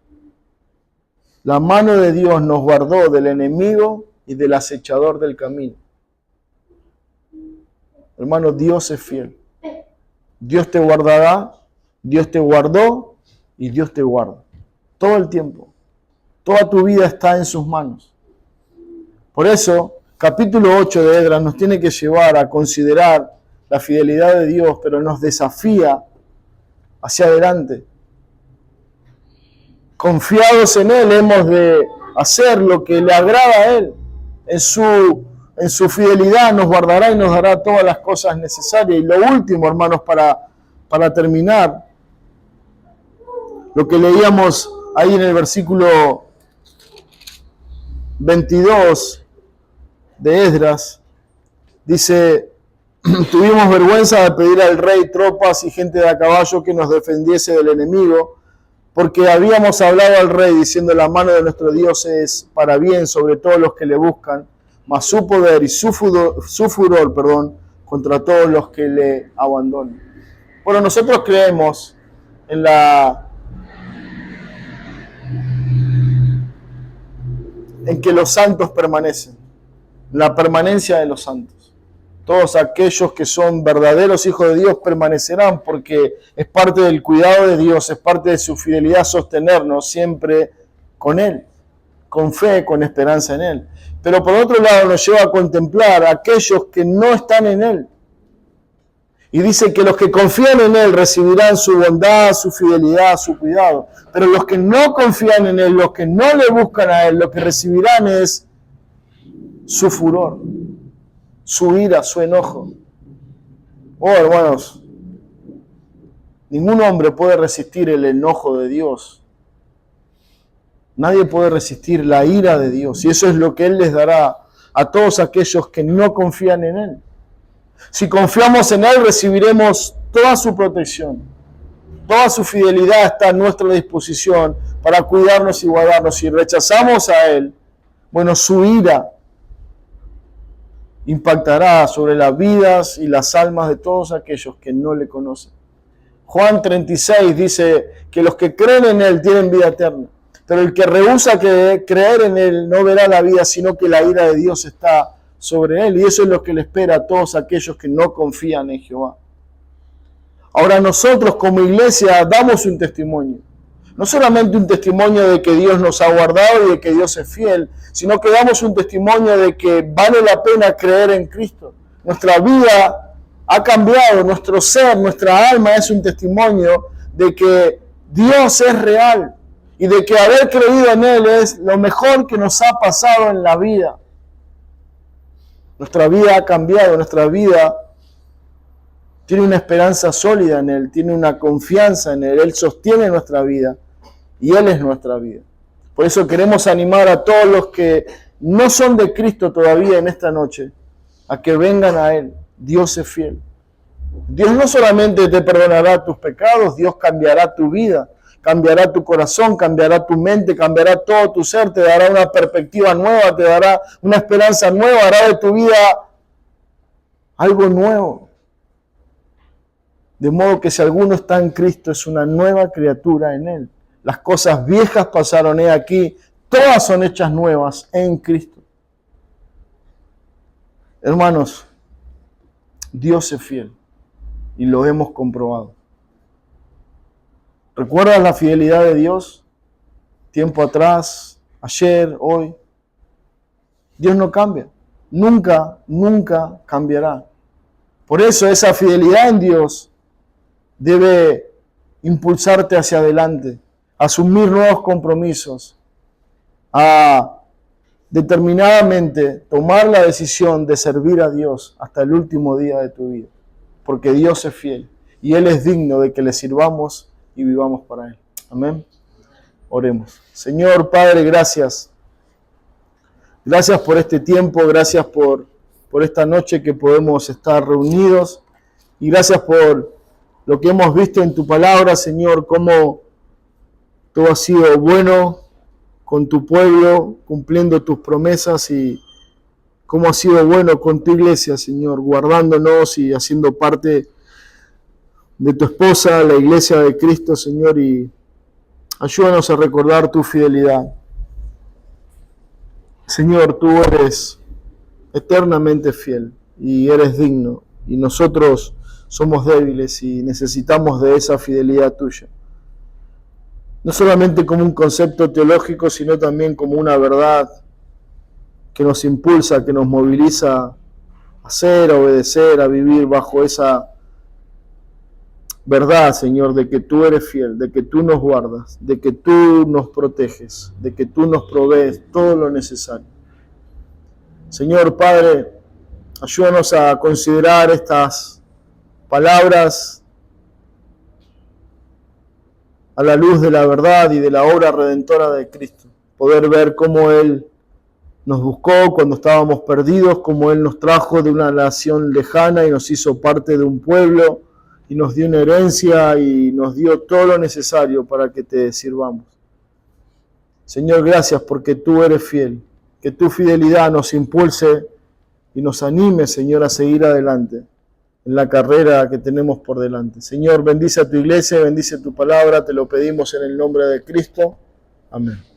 La mano de Dios nos guardó del enemigo y del acechador del camino. Hermano, Dios es fiel. Dios te guardará, Dios te guardó y Dios te guarda. Todo el tiempo. Toda tu vida está en sus manos. Por eso, capítulo 8 de Esdras nos tiene que llevar a considerar la fidelidad de Dios, pero nos desafía hacia adelante. Confiados en Él, hemos de hacer lo que le agrada a Él. En su fidelidad nos guardará y nos dará todas las cosas necesarias. Y lo último, hermanos, para terminar, lo que leíamos ahí en el versículo 22 de Esdras, dice, tuvimos vergüenza de pedir al rey tropas y gente de a caballo que nos defendiese del enemigo, porque habíamos hablado al rey diciendo, la mano de nuestro Dios es para bien sobre todos los que le buscan, mas su poder y su furor, contra todos los que le abandonan. Bueno, nosotros creemos en que los santos permanecen, la permanencia de los santos. Todos aquellos que son verdaderos hijos de Dios permanecerán, porque es parte del cuidado de Dios, es parte de su fidelidad sostenernos siempre con Él, con fe, con esperanza en Él. Pero por otro lado nos lleva a contemplar a aquellos que no están en Él. Y dice que los que confían en Él recibirán su bondad, su fidelidad, su cuidado. Pero los que no confían en Él, los que no le buscan a Él, lo que recibirán es su furor, su ira, su enojo. Oh, hermanos, ningún hombre puede resistir el enojo de Dios. Nadie puede resistir la ira de Dios. Y eso es lo que Él les dará a todos aquellos que no confían en Él. Si confiamos en Él, recibiremos toda su protección. Toda su fidelidad está a nuestra disposición para cuidarnos y guardarnos. Si rechazamos a Él, bueno, su ira impactará sobre las vidas y las almas de todos aquellos que no le conocen. Juan 36 dice que los que creen en Él tienen vida eterna, pero el que rehúsa creer en Él no verá la vida, sino que la ira de Dios está sobre Él, y eso es lo que le espera a todos aquellos que no confían en Jehová. Ahora nosotros como iglesia damos un testimonio. No solamente un testimonio de que Dios nos ha guardado y de que Dios es fiel, sino que damos un testimonio de que vale la pena creer en Cristo. Nuestra vida ha cambiado, nuestro ser, nuestra alma es un testimonio de que Dios es real y de que haber creído en Él es lo mejor que nos ha pasado en la vida. Nuestra vida ha cambiado, nuestra vida tiene una esperanza sólida en Él, tiene una confianza en Él. Él sostiene nuestra vida y Él es nuestra vida. Por eso queremos animar a todos los que no son de Cristo todavía en esta noche, a que vengan a Él. Dios es fiel. Dios no solamente te perdonará tus pecados, Dios cambiará tu vida, cambiará tu corazón, cambiará tu mente, cambiará todo tu ser, te dará una perspectiva nueva, te dará una esperanza nueva, hará de tu vida algo nuevo. De modo que si alguno está en Cristo, es una nueva criatura en Él. Las cosas viejas pasaron, he aquí, todas son hechas nuevas en Cristo. Hermanos, Dios es fiel y lo hemos comprobado. ¿Recuerdas la fidelidad de Dios? Tiempo atrás, ayer, hoy. Dios no cambia. Nunca, nunca cambiará. Por eso esa fidelidad en Dios debe impulsarte hacia adelante, a asumir nuevos compromisos, a determinadamente tomar la decisión de servir a Dios hasta el último día de tu vida. Porque Dios es fiel y Él es digno de que le sirvamos y vivamos para Él. Amén. Oremos. Señor Padre, gracias. Gracias por este tiempo, gracias por esta noche que podemos estar reunidos y gracias por lo que hemos visto en tu palabra, Señor, cómo tú has sido bueno con tu pueblo, cumpliendo tus promesas y cómo has sido bueno con tu iglesia, Señor, guardándonos y haciendo parte de tu esposa, la iglesia de Cristo, Señor, y ayúdanos a recordar tu fidelidad. Señor, tú eres eternamente fiel y eres digno, y nosotros somos débiles y necesitamos de esa fidelidad tuya. No solamente como un concepto teológico, sino también como una verdad que nos impulsa, que nos moviliza a hacer, a obedecer, a vivir bajo esa verdad, Señor, de que tú eres fiel, de que tú nos guardas, de que tú nos proteges, de que tú nos provees todo lo necesario. Señor Padre, ayúdanos a considerar estas palabras a la luz de la verdad y de la obra redentora de Cristo. Poder ver cómo Él nos buscó cuando estábamos perdidos, cómo Él nos trajo de una nación lejana y nos hizo parte de un pueblo, y nos dio una herencia y nos dio todo lo necesario para que te sirvamos. Señor, gracias porque tú eres fiel. Que tu fidelidad nos impulse y nos anime, Señor, a seguir adelante en la carrera que tenemos por delante. Señor, bendice a tu iglesia, bendice tu palabra, te lo pedimos en el nombre de Cristo. Amén.